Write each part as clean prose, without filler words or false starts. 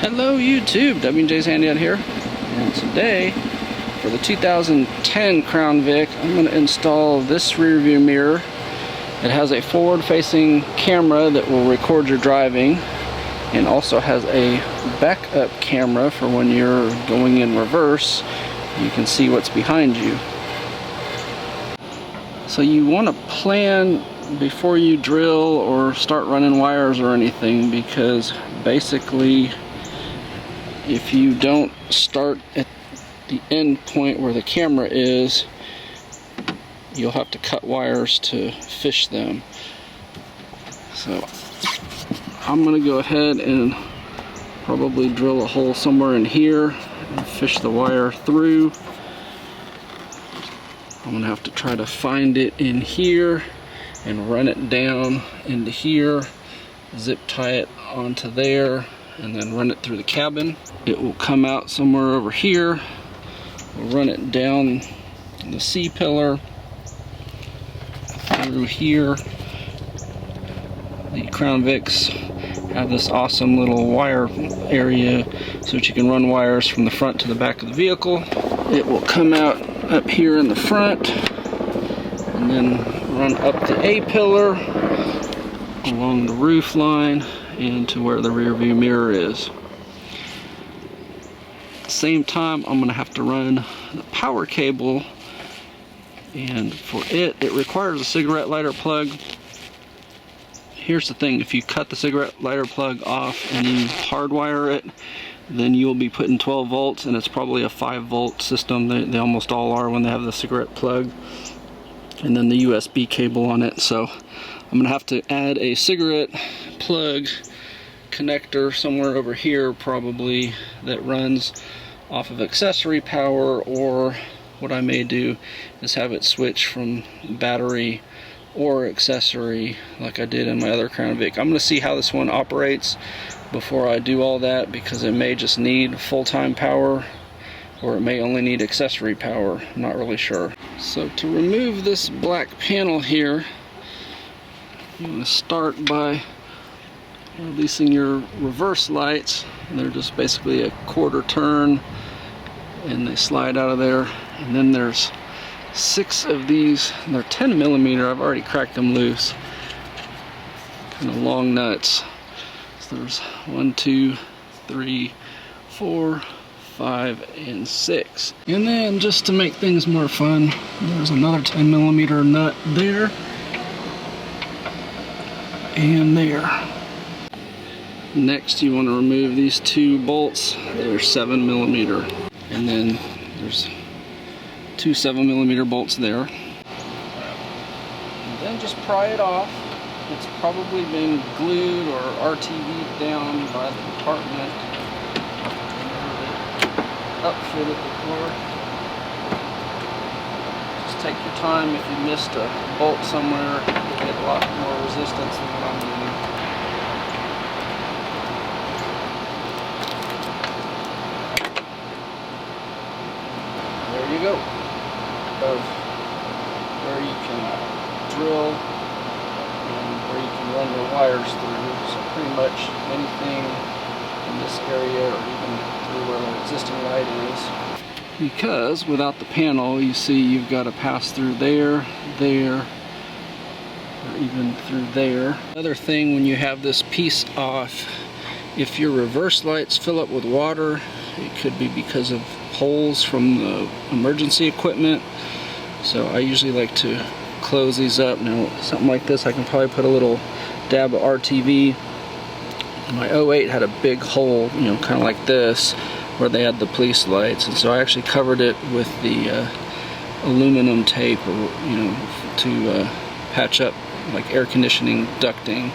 Hello YouTube, WJ's Handy out here, and today for the 2010 Crown Vic I'm going to install this rear view mirror. It has a forward facing camera that will record your driving and also has a backup camera for when you're going in reverse. You can see what's behind you. So you want to plan before you drill or start running wires or anything, because basically if you don't start at the end point where the camera is, you'll have to cut wires to fish them. So I'm going to go ahead and probably drill a hole somewhere in here and fish the wire through. I'm going to have to try to find it in here and run it down into here, zip tie it onto there, and then run it through the cabin. It will come out somewhere over here. We'll run it down the C-pillar through here. The Crown Vics have this awesome little wire area so that you can run wires from the front to the back of the vehicle. It will come out up here in the front and then run up the A-pillar along the roof line into where the rear view mirror is. At the same time, I'm going to have to run the power cable, and for it requires a cigarette lighter plug. Here's the thing, if you cut the cigarette lighter plug off and you hardwire it, then you'll be putting 12 volts, and it's probably a 5-volt system. They almost all are when they have the cigarette plug and then the USB cable on it. So I'm going to have to add a cigarette plug connector somewhere over here probably that runs off of accessory power, or what I may do is have it switch from battery or accessory like I did in my other Crown Vic. I'm going to see how this one operates before I do all that, because it may just need full-time power or it may only need accessory power. I'm not really sure. So to remove this black panel here, you want to start by releasing your reverse lights. They're just basically a quarter turn and they slide out of there. And then there's 6 of these, and they're 10mm. I've already cracked them loose. Kind of long nuts. So there's 1, 2, 3, 4, 5, and 6. And then just to make things more fun, there's another 10mm nut there and there. Next, you want to remove these 2 bolts. They're 7mm, and then there's 2 7mm bolts there. And then just pry it off. It's probably been glued or RTV'd down by the department. Upfitted the floor. Just take your time. If you missed a bolt somewhere, you'll get a lot more resistance than what I'm doing. There you go. Of where you can drill and where you can run your wires through. So pretty much anything in this area, or even through where the existing light is. Because without the panel, you see you've got to pass through there, there, or even through there. Another thing, when you have this piece off, if your reverse lights fill up with water, it could be because of holes from the emergency equipment. So I usually like to close these up. Now something like this, I can probably put a little dab of RTV. My 08 had a big hole, you know, kind of like this, where they had the police lights, and so I actually covered it with the aluminum tape, or, you know, to patch up like air conditioning ducting.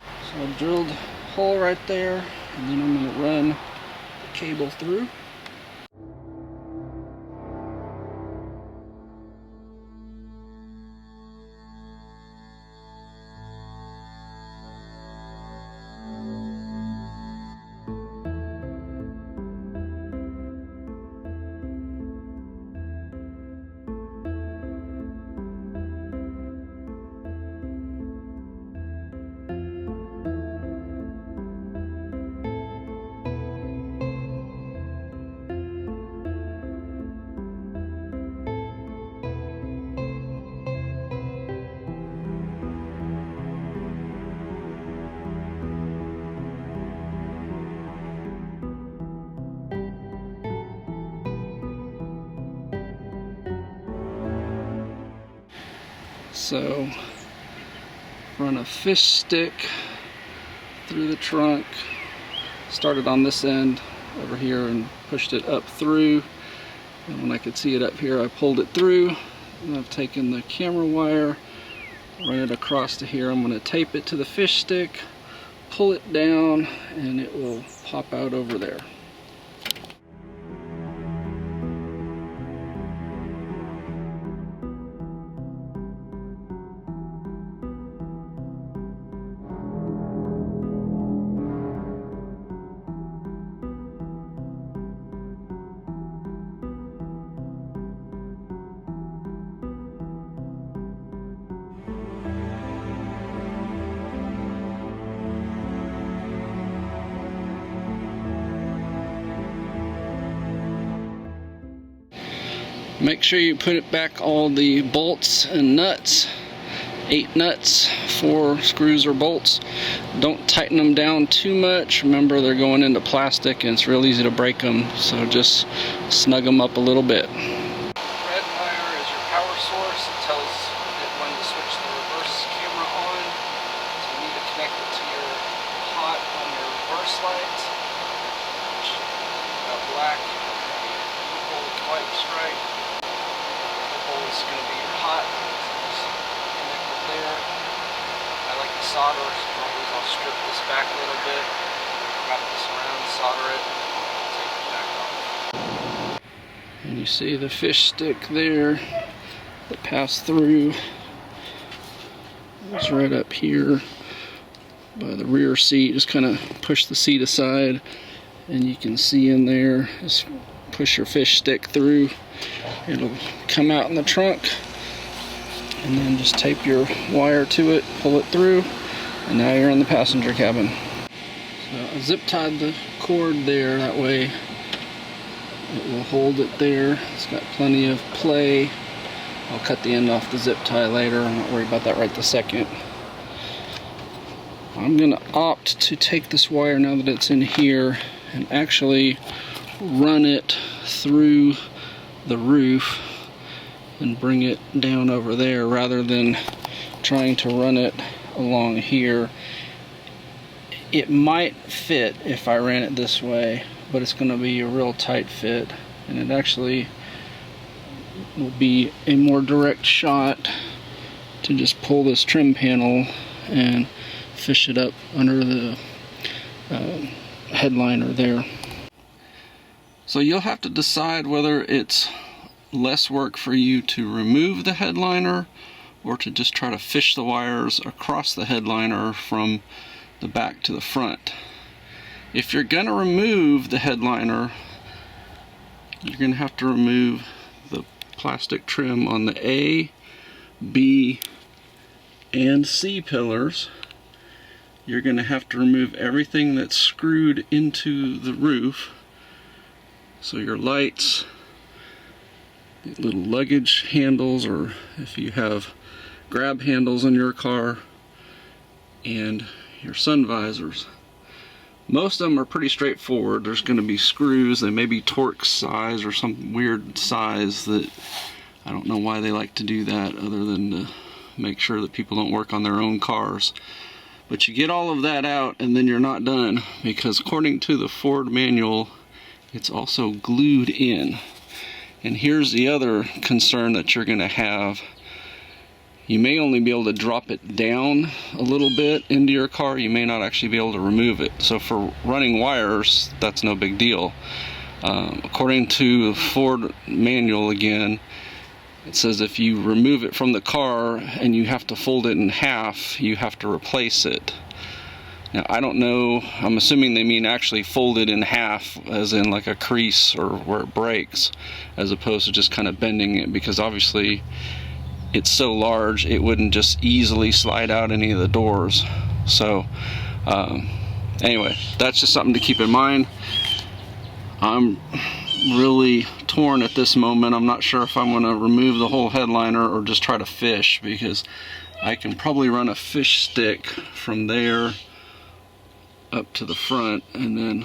So I drilled a hole right there, and then I'm going to run the cable through. So run a fish stick through the trunk, started on this end over here and pushed it up through, and when I could see it up here I pulled it through, and I've taken the camera wire, run it across to here. I'm going to tape it to the fish stick, pull it down, and it will pop out over there. Make sure you put it back all the bolts and nuts, 8 nuts, 4 screws or bolts. Don't tighten them down too much. Remember, they're going into plastic and it's real easy to break them, so just snug them up a little bit. Red wire is your power source. It tells it when to switch the reverse camera on. So you need to connect it to your hot on your reverse lights, which got black, white stripe. Is going to be your hot, so just connect it there. I like to solder, so I'll strip this back a little bit, wrap this around, solder it, and take it back off. And you see the fish stick there that passed through. It's right up here by the rear seat. Just kind of push the seat aside, and you can see in there, just push your fish stick through. It'll come out in the trunk, and then just tape your wire to it, pull it through, and now you're in the passenger cabin. So I zip tied the cord there, that way it will hold it there. It's got plenty of play. I'll cut the end off the zip tie later. I'm not worried about that right this second. I'm gonna opt to take this wire now that it's in here and actually run it through the roof and bring it down over there rather than trying to run it along here. It might fit if I ran it this way, but it's going to be a real tight fit, and it actually will be a more direct shot to just pull this trim panel and fish it up under the headliner there. So you'll have to decide whether it's less work for you to remove the headliner or to just try to fish the wires across the headliner from the back to the front. If you're going to remove the headliner, you're going to have to remove the plastic trim on the A, B, and C pillars. You're going to have to remove everything that's screwed into the roof. So your lights, the little luggage handles, or if you have grab handles in your car, and your sun visors. Most of them are pretty straightforward. There's going to be screws. They may be Torx size or some weird size that I don't know why they like to do that, other than to make sure that people don't work on their own cars. But you get all of that out and then you're not done, because according to the Ford manual, it's also glued in. And here's the other concern that you're going to have. You may only be able to drop it down a little bit into your car. You may not actually be able to remove it. So for running wires, that's no big deal. According to the Ford manual again, it says if you remove it from the car and you have to fold it in half, you have to replace it. Now, I don't know, I'm assuming they mean actually fold it in half, as in like a crease or where it breaks, as opposed to just kind of bending it, because obviously it's so large it wouldn't just easily slide out any of the doors. So anyway, that's just something to keep in mind. I'm really torn at this moment. I'm not sure if I'm going to remove the whole headliner or just try to fish, because I can probably run a fish stick from there up to the front and then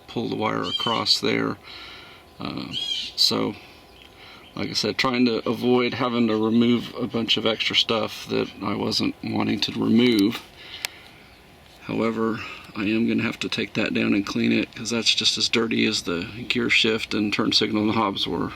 pull the wire across there. So like I said, trying to avoid having to remove a bunch of extra stuff that I wasn't wanting to remove. However, I am going to have to take that down and clean it, because that's just as dirty as the gear shift and turn signal knobs were.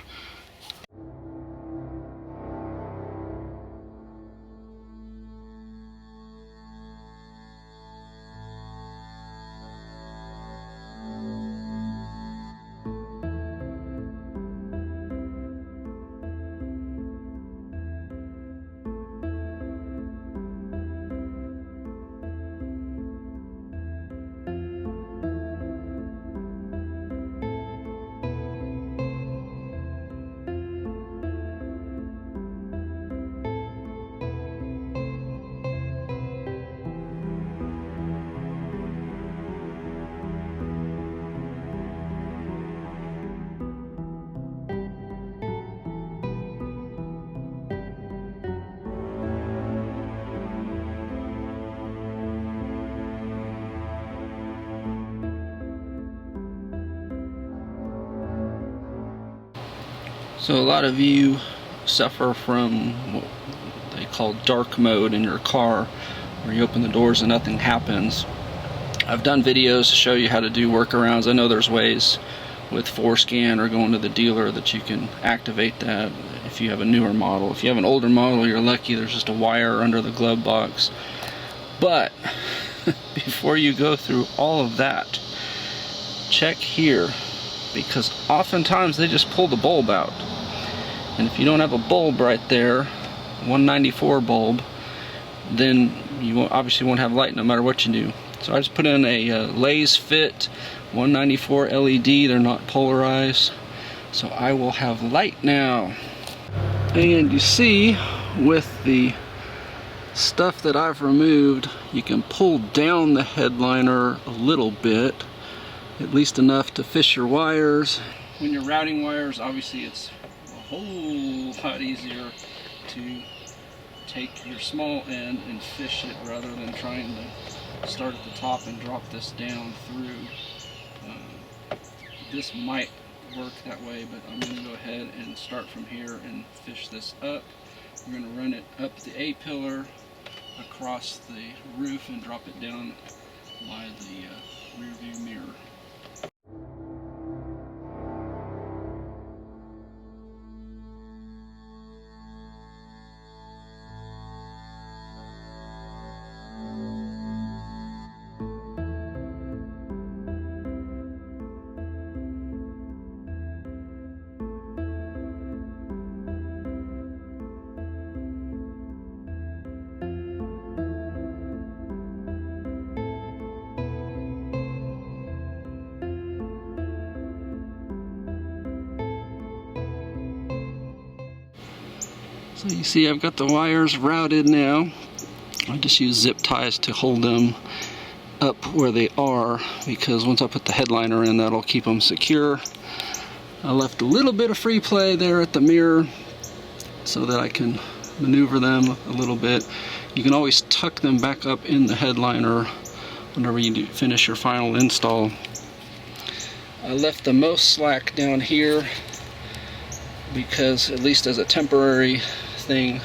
So a lot of you suffer from what they call dark mode in your car, where you open the doors and nothing happens. I've done videos to show you how to do workarounds. I know there's ways with Forescan or going to the dealer that you can activate that if you have a newer model. If you have an older model, you're lucky, there's just a wire under the glove box. But before you go through all of that, check here, because oftentimes they just pull the bulb out. And if you don't have a bulb right there, 194 bulb, then you obviously won't have light no matter what you do. So I just put in a Lay's Fit 194 LED. They're not polarized, so I will have light now. And you see, with the stuff that I've removed, you can pull down the headliner a little bit, at least enough to fish your wires. When you're routing wires, obviously it's a whole lot easier to take your small end and fish it rather than trying to start at the top and drop this down through. This might work that way, but I'm going to go ahead and start from here and fish this up. We're going to run it up the A-pillar, across the roof, and drop it down by the rear view mirror. So you see I've got the wires routed now. I just use zip ties to hold them up where they are, because once I put the headliner in, that'll keep them secure. I left a little bit of free play there at the mirror so that I can maneuver them a little bit. You can always tuck them back up in the headliner whenever you finish your final install. I left the most slack down here because, at least as a temporary thing,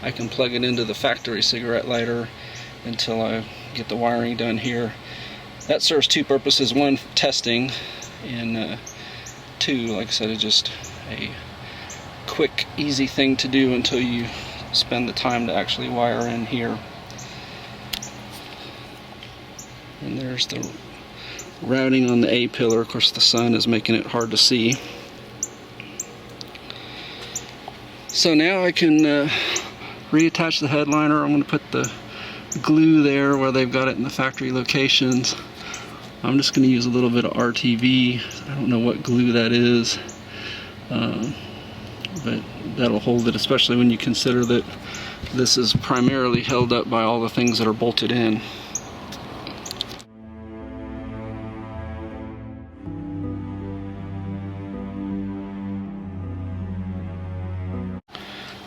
I can plug it into the factory cigarette lighter until I get the wiring done here. That serves two purposes: one, testing, and two, like I said, it's just a quick, easy thing to do until you spend the time to actually wire in here. And there's the routing on the A-pillar. Of course, the sun is making it hard to see. So now I can reattach the headliner. I'm going to put the glue there where they've got it in the factory locations. I'm just going to use a little bit of RTV. I don't know what glue that is, but that'll hold it, especially when you consider that this is primarily held up by all the things that are bolted in.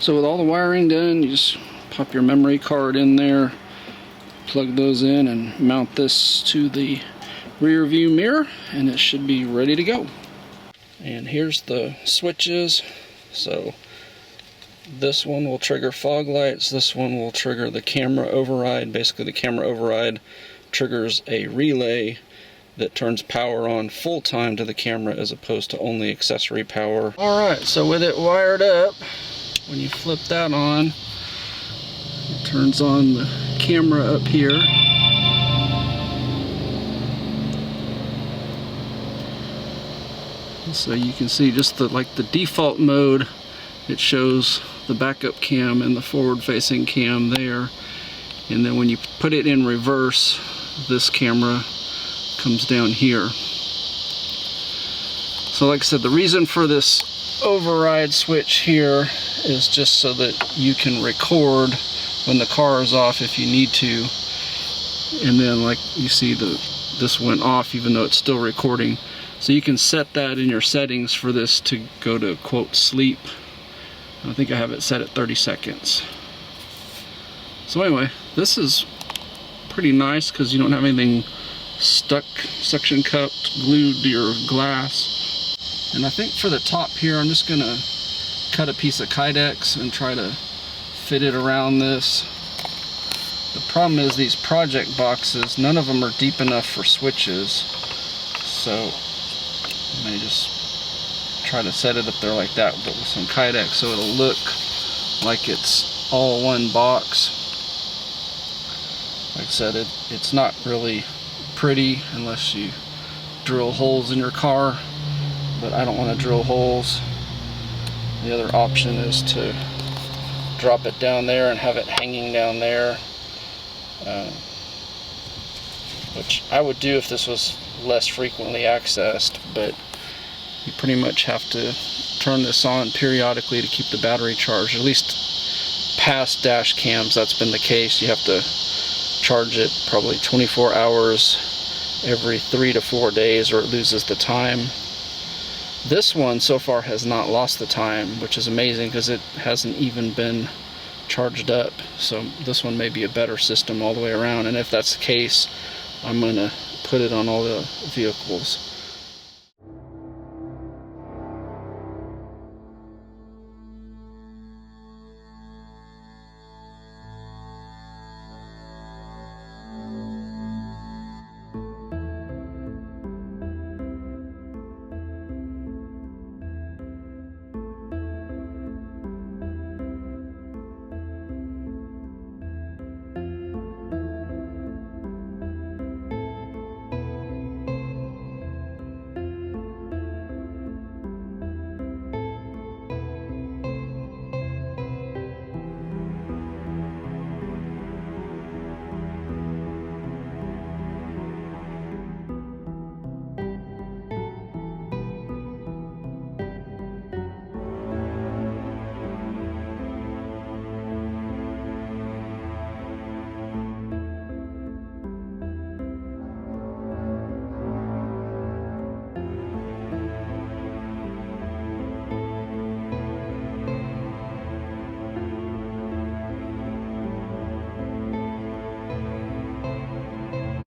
So with all the wiring done, you just pop your memory card in there, plug those in, and mount this to the rear view mirror, and it should be ready to go. And here's the switches So this one will trigger fog lights, this one will trigger the camera override. Basically the camera override triggers a relay that turns power on full time to the camera as opposed to only accessory power. Alright, so with it wired up, when you flip that on, it turns on the camera up here. So you can see just the default mode, it shows the backup cam and the forward facing cam there. And then when you put it in reverse, this camera comes down here. So like I said, the reason for this override switch here is just so that you can record when the car is off if you need to. And then like you see, this went off even though it's still recording. So you can set that in your settings for this to go to quote sleep. I think I have it set at 30 seconds. So anyway, this is pretty nice because you don't have anything stuck, suction cupped, glued to your glass. And I think for the top here, I'm just gonna cut a piece of Kydex and try to fit it around this. The problem is these project boxes, none of them are deep enough for switches. So I may just try to set it up there like that, but with some Kydex, so it'll look like it's all one box. Like I said, it's not really pretty unless you drill holes in your car, but I don't want to drill holes. The other option is to drop it down there and have it hanging down there, which I would do if this was less frequently accessed, but you pretty much have to turn this on periodically to keep the battery charged. At least past dash cams, that's been the case. You have to charge it probably 24 hours every 3 to 4 days or it loses the time. This one so far has not lost the time, which is amazing because it hasn't even been charged up. So this one may be a better system all the way around, and if that's the case, I'm going to put it on all the vehicles.